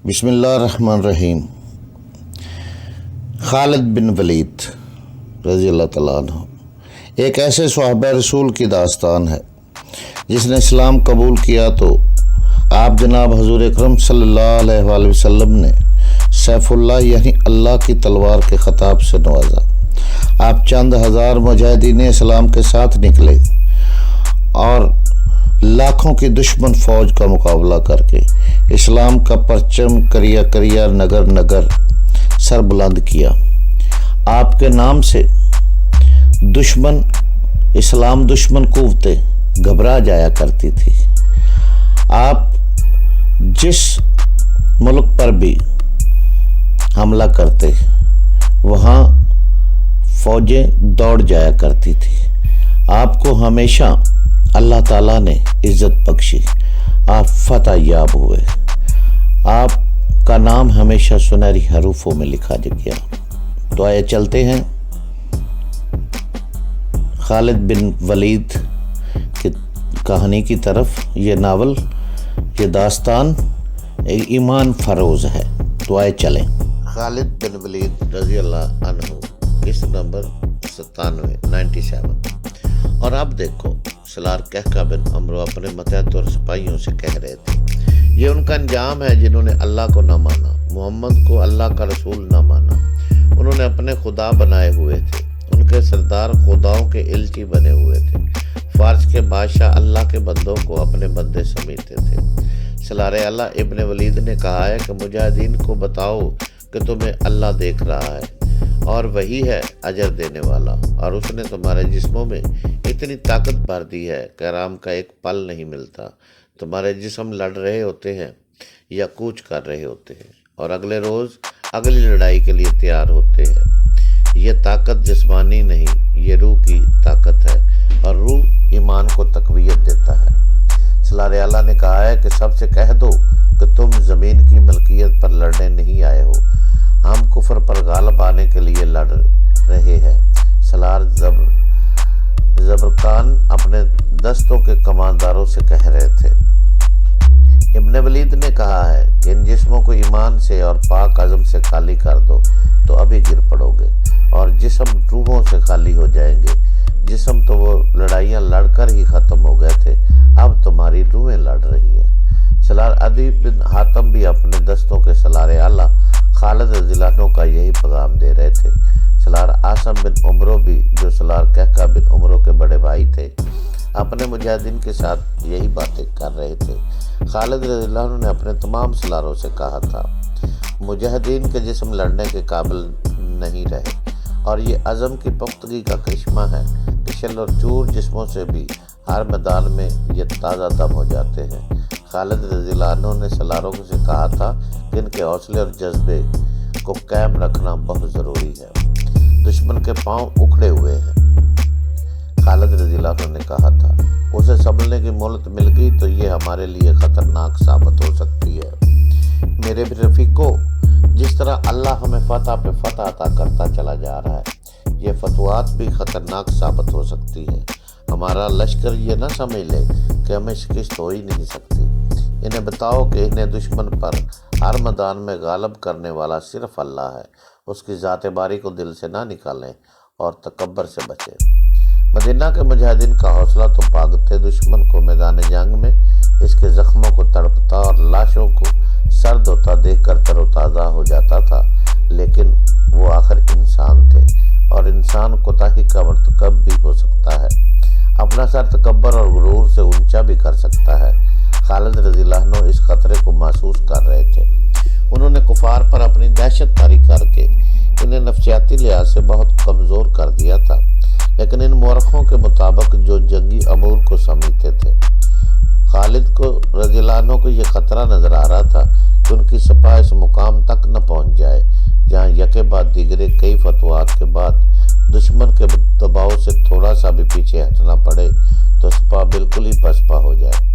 بسم اللہ الرحمن الرحیم۔ خالد بن ولید رضی اللہ تعالیٰ عنہ ایک ایسے صحابہ رسول کی داستان ہے جس نے اسلام قبول کیا تو آپ جناب حضور اکرم صلی اللہ علیہ وآلہ وسلم نے سیف اللہ یعنی اللہ کی تلوار کے خطاب سے نوازا۔ آپ چند ہزار مجاہدین اسلام کے ساتھ نکلے اور لاکھوں کی دشمن فوج کا مقابلہ کر کے اسلام کا پرچم کریا کریا نگر نگر سر بلند کیا۔ آپ کے نام سے دشمن اسلام دشمن قوتیں گھبرا جایا کرتی تھی۔ آپ جس ملک پر بھی حملہ کرتے وہاں فوجیں دوڑ جایا کرتی تھی۔ آپ کو ہمیشہ اللہ تعالیٰ نے عزت بخشی، آپ فتح یاب ہوئے، آپ کا نام ہمیشہ سنہری حروفوں میں لکھا گیا۔ تو آئے چلتے ہیں خالد بن ولید کی کہانی کی طرف۔ یہ ناول، یہ داستان ایمان فروز ہے۔ تو آئے چلیں۔ خالد بن ولید رضی اللہ عنہ، قسط نمبر 97۔ اور اب دیکھو، سلار کہکا بن عمرو اپنے متحد اور سپاہیوں سے کہہ رہے تھے، یہ ان کا انجام ہے جنہوں نے اللہ کو نہ مانا، محمد کو اللہ کا رسول نہ مانا۔ انہوں نے اپنے خدا بنائے ہوئے تھے، ان کے سردار خداؤں کے الچی بنے ہوئے تھے۔ فارس کے بادشاہ اللہ کے بندوں کو اپنے بندے سمجھتے تھے۔ سلار اعلیٰ ابن ولید نے کہا ہے کہ مجاہدین کو بتاؤ کہ تمہیں اللہ دیکھ رہا ہے اور وہی ہے اجر دینے والا، اور اس نے تمہارے جسموں میں اتنی طاقت بھر دی ہے کہ آرام کا ایک پل نہیں ملتا۔ تمہارے جسم لڑ رہے ہوتے ہیں یا کوچ کر رہے ہوتے ہیں اور اگلے روز اگلی لڑائی کے لیے تیار ہوتے ہیں۔ یہ طاقت جسمانی نہیں، یہ روح کی طاقت ہے، اور روح ایمان کو تقویت دیتا ہے۔ سلار اعلیٰ نے کہا ہے کہ سب سے کہہ دو کہ تم زمین کی ملکیت پر لڑنے نہیں آئے ہو، ہم کفر پر غالب آنے کے لیے لڑ رہے ہیں۔ سلار زبرقان اپنے دستوں کے کمانداروں سے کہہ رہے تھے۔ ابن ولید نے کہا ہے کہ ان جسموں کو ایمان سے اور پاک عزم سے خالی کر دو تو ابھی گر پڑو گے، اور جسم روحوں سے خالی ہو جائیں گے۔ جسم تو وہ لڑائیاں لڑ کر ہی ختم ہو گئے تھے، اب تمہاری روحیں لڑ رہی ہیں۔ سلار عدی بن حاتم بھی اپنے دستوں کے سلار اعلیٰ خالد رضی اللہ عنہ کا یہی پیغام دے رہے تھے۔ سلار عاصم بن عمرو بھی، جو سلار کہکا بن عمرو کے بڑے بھائی تھے، اپنے مجاہدین کے ساتھ یہی باتیں کر رہے تھے۔ خالد رضی اللہ عنہ نے اپنے تمام سلاروں سے کہا تھا، مجاہدین کے جسم لڑنے کے قابل نہیں رہے، اور یہ عزم کی پختگی کا کرشمہ ہے کہ شل اور چور جسموں سے بھی ہر میدان میں یہ تازہ دم ہو جاتے ہیں۔ خالد رضی اللہ عنہ نے سلاروں سے کہا تھا کہ ان کے حوصلے اور جذبے کو قائم رکھنا بہت ضروری ہے، دشمن کے پاؤں اکھڑے ہوئے ہیں۔ خالد رضی اللہ عنہ نے کہا تھا، اسے سنبھلنے کی مہلت مل گئی تو یہ ہمارے لیے خطرناک ثابت ہو سکتی ہے۔ میرے بھی رفیقو، جس طرح اللہ ہمیں فتح پہ فتح عطا کرتا چلا جا رہا ہے، یہ فتوحات بھی خطرناک ثابت ہو سکتی ہے۔ ہمارا لشکر یہ نہ سمجھ لے کہ ہمیں شکست ہو ہی نہیں سکتی۔ انہیں بتاؤ کہ انہیں دشمن پر ہر میدان میں غالب کرنے والا صرف اللہ ہے۔ اس کی ذات باری کو دل سے نہ نکالیں اور تکبر سے بچیں۔ مدینہ کے مجاہدین کا حوصلہ تو بھاگتے دشمن کو میدان جنگ میں اس کے زخموں کو تڑپتا اور لاشوں کو سرد ہوتا دیکھ کر تر و تازہ ہو جاتا تھا، لیکن وہ آخر انسان تھے، اور انسان کوتاہی کا مرتکب بھی ہو سکتا ہے، اپنا سر تکبر اور غرور سے اونچا بھی کر سکتا ہے۔ خالد رضی اللہ عنہ اس خطرے کو محسوس کر رہے تھے۔ انہوں نے کفار پر اپنی دہشت طاری کر کے انہیں نفسیاتی لحاظ سے بہت کمزور کر دیا تھا، لیکن ان مورخوں کے مطابق جو جنگی امور کو سمجھتے تھے، خالد کو رضی اللہ عنہ کو یہ خطرہ نظر آ رہا تھا کہ ان کی سپاہ اس مقام تک نہ پہنچ جائے جہاں یکے بعد دیگرے کئی فتوحات کے بعد دشمن کے دباؤ سے تھوڑا سا بھی پیچھے ہٹنا پڑے تو سپاہ بالکل ہی پسپا ہو جائے۔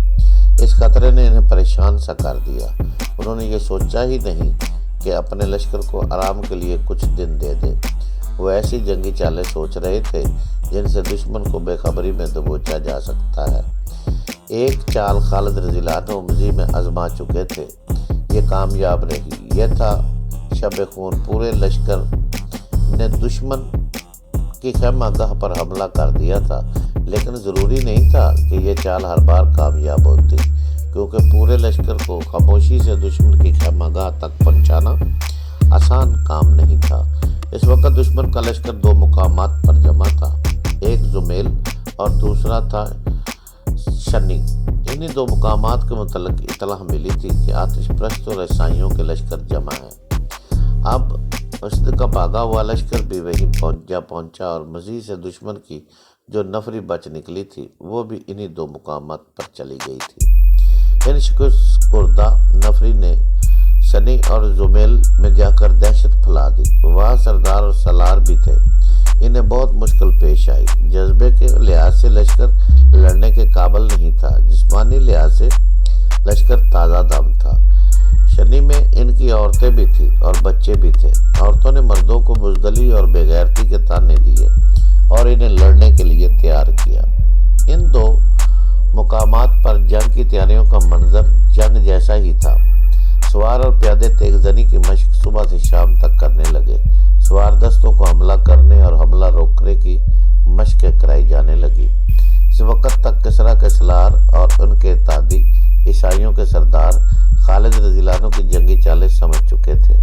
اس خطرے نے انہیں پریشان سا کر دیا۔ انہوں نے یہ سوچا ہی نہیں کہ اپنے لشکر کو آرام کے لیے کچھ دن دے دیں۔ وہ ایسی جنگی چالیں سوچ رہے تھے جن سے دشمن کو بے خبری میں دبوچا جا سکتا ہے۔ ایک چال خالد رضی اللہ عنہ مضی میں آزما چکے تھے، یہ کامیاب رہی۔ یہ تھا شب خون۔ پورے لشکر نے دشمن کی خیمہ گاہ پر حملہ کر دیا تھا، لیکن ضروری نہیں تھا کہ یہ چال ہر بار کامیاب ہوتی، کیونکہ پورے لشکر کو خاموشی سے دشمن کی خیمہ گاہ تک پہنچانا آسان کام نہیں تھا۔ اس وقت دشمن کا لشکر دو مقامات پر جمع تھا، ایک زمیل اور دوسرا تھا شنی۔ انہی دو مقامات کے متعلق اطلاع ملی تھی کہ آتش پرست اور عیسائیوں کے لشکر جمع ہیں۔ اب اسد کا بھاگا ہوا لشکر بھی وہیں پہنچا اور مزید سے دشمن کی جو نفری بچ نکلی تھی وہ بھی انہی دو مقامات پر چلی گئی تھی۔ ان شکست خوردہ نفری نے شنی اور زمیل میں جا کر دہشت پھیلا دی۔ وہاں سردار اور سالار بھی تھے۔ انہیں بہت مشکل پیش آئی۔ جذبے کے لحاظ سے لشکر لڑنے کے قابل نہیں تھا، جسمانی لحاظ سے لشکر تازہ دم تھا۔ شنی میں ان کی عورتیں بھی تھیں اور بچے بھی تھے۔ عورتوں نے مردوں کو بزدلی اور بے غیرتی کے طعنے دیے اور انہیں لڑنے کے لیے تیار کیا۔ ان دو مقامات پر جنگ کی تیاریوں کا منظر جنگ جیسا ہی تھا۔ سوار اور پیادے تیز زنی کی مشق صبح سے شام تک کرنے لگے۔ سوار دستوں کو حملہ کرنے اور حملہ روکنے کی مشقیں کرائی جانے لگی۔ اس وقت تک کسریٰ کے سالار اور ان کے اتحادی عیسائیوں کے سردار خالد رضی اللہ عنہ کی جنگی چالیں سمجھ چکے تھے،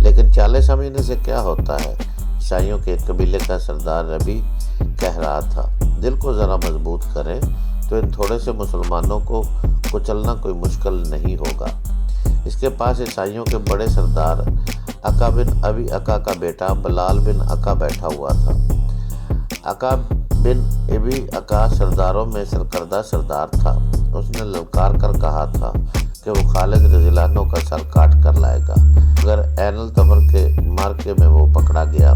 لیکن چالیں سمجھنے سے کیا ہوتا ہے؟ عیسائیوں کے ایک قبیلے کا سردار ربی کہہ رہا تھا، دل کو ذرا مضبوط کریں تو ان تھوڑے سے مسلمانوں کو کچلنا کوئی مشکل نہیں ہوگا۔ اس کے پاس عیسائیوں کے بڑے سردار عقا بن ابی عقا کا بیٹا بلال بن عقا بیٹھا ہوا تھا۔ عقا بن ابی عقا سرداروں میں سرکردہ سردار تھا۔ اس نے للکار کر کہا تھا کہ وہ خالد رضی اللہ عنہ کا سر کاٹ کر لائے گا اگر عین التمر کے مارکے میں وہ پکڑا گیا۔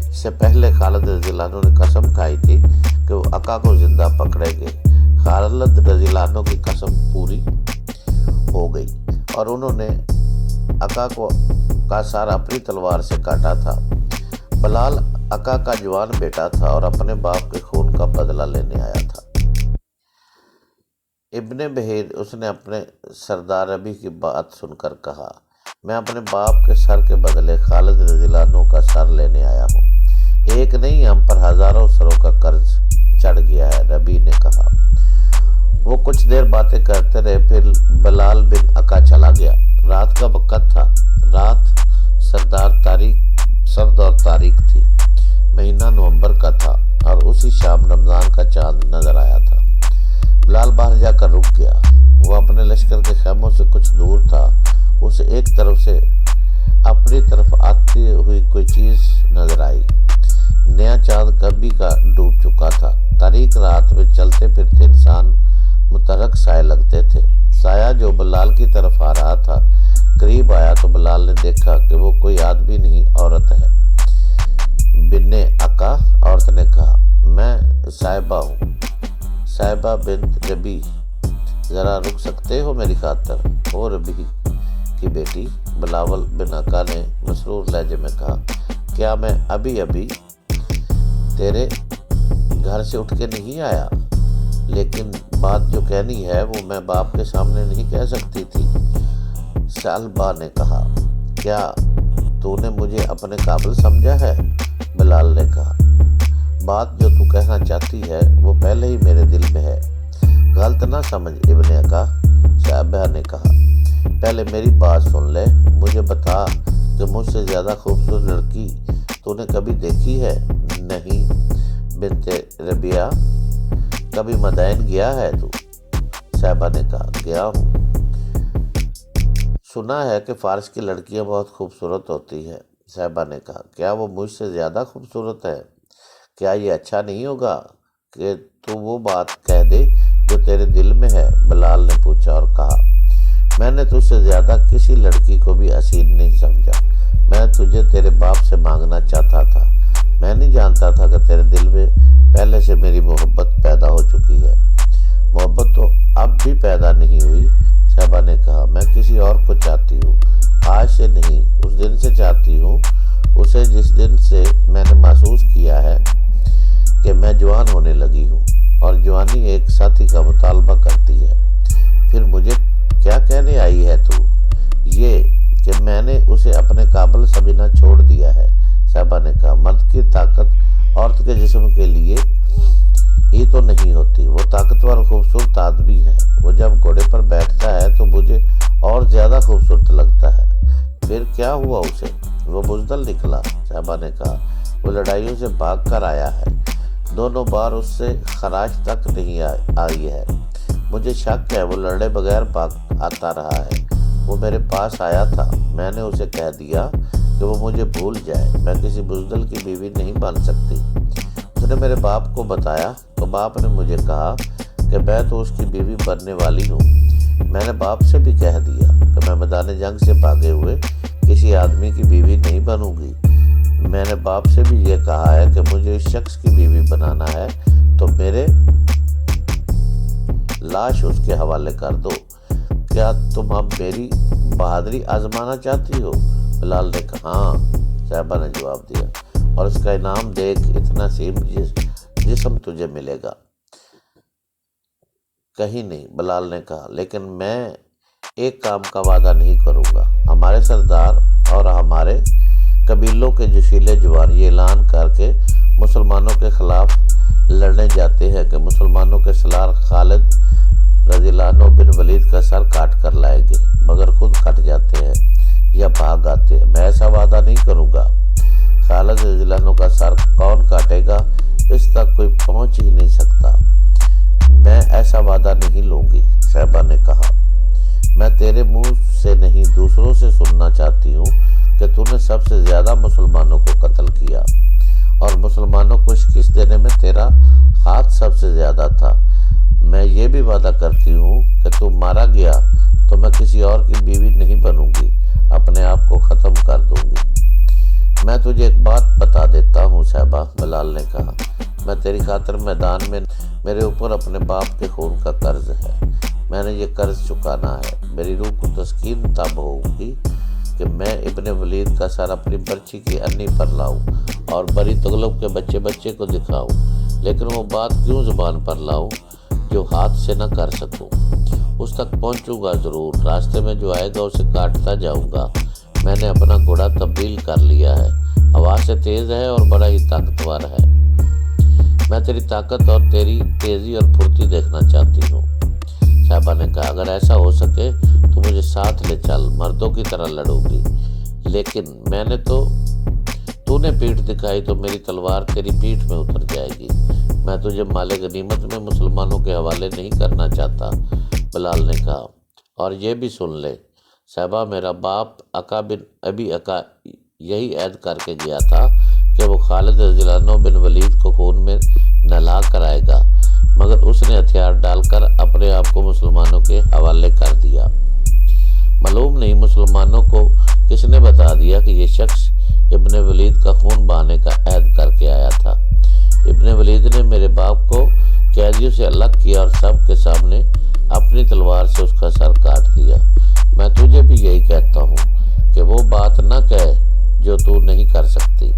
اس سے پہلے خالد رضی اللہ عنہ نے قسم کھائی تھی کہ وہ عقا کو زندہ پکڑے گے۔ خالد رضی اللہ عنہ کی قسم پوری ہو گئی اور انہوں نے عقا کا سر اپنی تلوار سے کاٹا تھا۔ بلال عقا کا جوان بیٹا تھا اور اپنے باپ کے خون کا بدلہ لینے آیا تھا۔ ابن بحیر اس نے اپنے سردار ربی کی بات سن کر کہا، میں اپنے باپ کے سر کے بدلے خالد رضی اللہ عنہ کا سر لینے آیا ہوں۔ ایک نہیں، ہم پر ہزاروں سروں کا قرض چڑھ گیا ہے، ربی نے کہا۔ وہ کچھ دیر باتیں کرتے رہے، پھر بلال بن عقا چلا گیا۔ رات کا وقت تھا۔ رات سرد اور تاریک تھی۔ مہینہ نومبر کا تھا اور اسی شام رمضان کا چاند نظر آیا تھا۔ بلال باہر جا کر رک گیا۔ وہ اپنے لشکر کے خیموں سے کچھ دور تھا۔ اسے ایک طرف سے اپنی طرف آتی ہوئی کوئی چیز نظر آئی۔ نیا چاند کبھی کا ڈوب چکا تھا۔ تاریک رات میں چلتے پھرتے انسان متحرک سائے لگتے تھے۔ سایہ جو بلال کی طرف آ رہا تھا قریب آیا تو بلال نے دیکھا کہ وہ کوئی آدمی نہیں، عورت ہے۔ بن عقا عورت نے کہا، میں صاحبہ ہوں، صاحبہ بنت ربی، ذرا رک سکتے ہو میری خاطر؟ او ربی کی بیٹی، بلاول بن عقا نے مسرور لہجے میں کہا، کیا میں ابھی تیرے گھر سے اٹھ کے نہیں آیا؟ لیکن بات جو کہنی ہے وہ میں باپ کے سامنے نہیں کہہ سکتی تھی۔ صالبہ نے کہا، کیا تو نے مجھے اپنے قابل سمجھا ہے؟ بلال نے کہا، بات جو تو کہنا چاہتی ہے وہ پہلے ہی میرے دل میں ہے، غلط نہ سمجھ ابن عقا۔ صاحبہ نے کہا، پہلے میری بات سن لے، مجھے بتا کہ مجھ سے زیادہ خوبصورت لڑکی تو نے کبھی دیکھی ہے؟ نہیں بنت ربیہ، کبھی مدائن گیا ہے تو؟ صاحبہ نے کہا، گیا ہوں، سنا ہے کہ فارس کی لڑکیاں بہت خوبصورت ہوتی ہیں۔ صاحبہ نے کہا، کیا وہ مجھ سے زیادہ خوبصورت ہے؟ کیا یہ اچھا نہیں ہوگا کہ تو وہ بات کہہ دے جو تیرے دل میں ہے؟ بلال نے پوچھا اور کہا، میں نے تجھ سے زیادہ کسی لڑکی کو بھی حسین نہیں سمجھا۔ میں تجھے تیرے باپ سے مانگنا چاہتا تھا۔ میں نہیں جانتا تھا کہ تیرے دل میں پہلے سے میری محبت پیدا ہو چکی ہے۔ محبت تو اب بھی پیدا نہیں ہوئی۔ صاحبہ نے کہا، میں کسی اور کو چاہتی ہوں، آج سے نہیں، اس دن سے چاہتی ہوں، اسے جس دن سے میں نے محسوس کیا ہے کہ میں جوان ہونے لگی ہوں اور جوانی ایک ساتھی کا مطالبہ کرتی ہے۔ پھر مجھے کیا کہنے آئی ہے تو؟ یہ کہ میں نے اسے اپنے قابل سمجھنا چھوڑ دیا ہے۔ صاحبہ نے کہا، مرد کی طاقت عورت کے جسم کے لیے ہی تو نہیں ہوتی، وہ طاقتور اور خوبصورت آدمی ہے۔ وہ جب گھوڑے پر بیٹھتا ہے تو مجھے اور زیادہ خوبصورت لگتا ہے۔ پھر کیا ہوا اسے؟ وہ بزدل نکلا۔ صاحبہ نے کہا، وہ لڑائیوں سے بھاگ کر آیا ہے، دونوں بار اس سے خراش تک نہیں آئی ہے۔ مجھے شک ہے وہ لڑے بغیر بھاگ آتا رہا ہے۔ وہ میرے پاس آیا تھا، میں نے اسے کہہ دیا کہ وہ مجھے بھول جائے، میں کسی بزدل کی بیوی نہیں بن سکتی۔ اس نے میرے باپ کو بتایا تو باپ نے مجھے کہا کہ میں تو اس کی بیوی بننے والی ہوں۔ میں نے باپ سے بھی کہہ دیا کہ میں میدان جنگ سے بھاگے ہوئے کسی آدمی کی بیوی نہیں بنوں گی۔ میں نے باپ سے بھی یہ کہا ہے کہ مجھے اس شخص کی بیوی بنانا ہے تو میرے لاش اس کے حوالے کر دو۔ کیا تم اب میری بہادری آزمانا چاہتی ہو؟ بلال نے کہا، ہاں۔ صاحبہ نے جواب دیا، اور اس کا انعام دیکھ، اتنا سیم جسم تجھے ملے گا۔ کہیں نہیں، بلال نے کہا، لیکن میں ایک کام کا وعدہ نہیں کروں گا۔ ہمارے سردار اور ہمارے قبیلوں کے جوشیلے جوان یہ اعلان کر کے مسلمانوں کے خلاف لڑنے جاتے ہیں کہ مسلمانوں کے سالار خالد رضی اللہ عنہ بن ولید کا سر کاٹ کر لائیں گے، مگر خود کٹ جاتے ہیں یا بھاگ آتے ہیں۔ میں ایسا وعدہ نہیں کروں گا۔ خالد رضی اللہ عنہ کا سر کون کاٹے گا، اس تک کوئی پہنچ ہی نہیں سکتا۔ میں ایسا وعدہ نہیں لوں گی۔ صاحبہ نے کہا، میں تیرے منہ سے نہیں دوسروں سے سننا چاہتی ہوں کہ تو نے سب سے زیادہ مسلمانوں کو قتل کیا اور مسلمانوں کو شکست دینے میں تیرا ہاتھ سب سے زیادہ تھا۔ میں یہ بھی وعدہ کرتی ہوں کہ تو مارا گیا تو میں کسی اور کی بیوی نہیں بنوں گی، اپنے آپ کو ختم کر دوں گی۔ میں تجھے ایک بات بتا دیتا ہوں صاحبہ، بلال نے کہا، میں تیری خاطر میدان میں میرے اوپر اپنے باپ کے خون کا قرض ہے، میں نے یہ قرض چکانا ہے۔ میری روح کو تسکین تب ہوگی کہ میں ابن ولید کا سر اپنی برچی کی انی پر لاؤں اور بری تغلب کے بچے بچے کو دکھاؤں، لیکن وہ بات کیوں زبان پر لاؤں جو ہاتھ سے نہ کر سکوں۔ اس تک پہنچوں گا ضرور، راستے میں جو آئے گا اسے کاٹتا جاؤں گا۔ میں نے اپنا گھوڑا تبدیل کر لیا ہے، ہوا سے تیز ہے اور بڑا ہی طاقتور ہے۔ میں تیری طاقت اور تیری تیزی اور پھرتی دیکھنا چاہتی ہوں۔ صاحبہ نے کہا، اگر ایسا ہو سکے تو مجھے ساتھ لے چل، مردوں کی طرح لڑوں گی، لیکن میں نے تو نے پیٹھ دکھائی تو میری تلوار تیری پیٹھ میں اتر جائے گی۔ میں تجھے مال غنیمت میں مسلمانوں کے حوالے نہیں کرنا چاہتا۔ بلال نے کہا، اور یہ بھی سن لے صاحبہ، میرا باپ عقا بن ابی عقا یہی عہد کر کے گیا تھا کہ وہ خالد رضی اللہ عنہ بن ولید کو خون میں نہلا کر آئے گا، مگر اس نے ہتھیار ڈال کر اپنے آپ کو مسلمانوں کے حوالے کر دیا۔ معلوم نہیں مسلمانوں کو کس نے بتا دیا کہ یہ شخص ابن ولید کا خون بہانے کا عہد کر کے آیا تھا۔ ابن ولید نے میرے باپ کو قیدیوں سے الگ کیا اور سب کے سامنے اپنی تلوار سے اس کا سر کاٹ دیا۔ میں تجھے بھی یہی کہتا ہوں کہ وہ بات نہ کہے جو تو نہیں کر سکتی،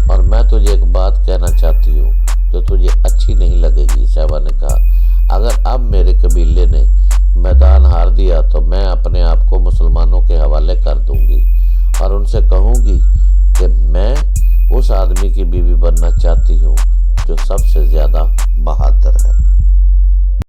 اور میں تجھے ایک بات کہنا چاہتی ہوں جو تجھے اچھی نہیں لگے گی۔ صاحبہ نے کہا، اگر اب میرے قبیلے نے میدان ہار دیا تو میں اپنے آپ کو مسلمانوں کے حوالے کر دوں گی اور ان سے کہوں گی کہ میں اس آدمی کی بیوی بننا چاہتی ہوں جو سب سے زیادہ بہادر ہے۔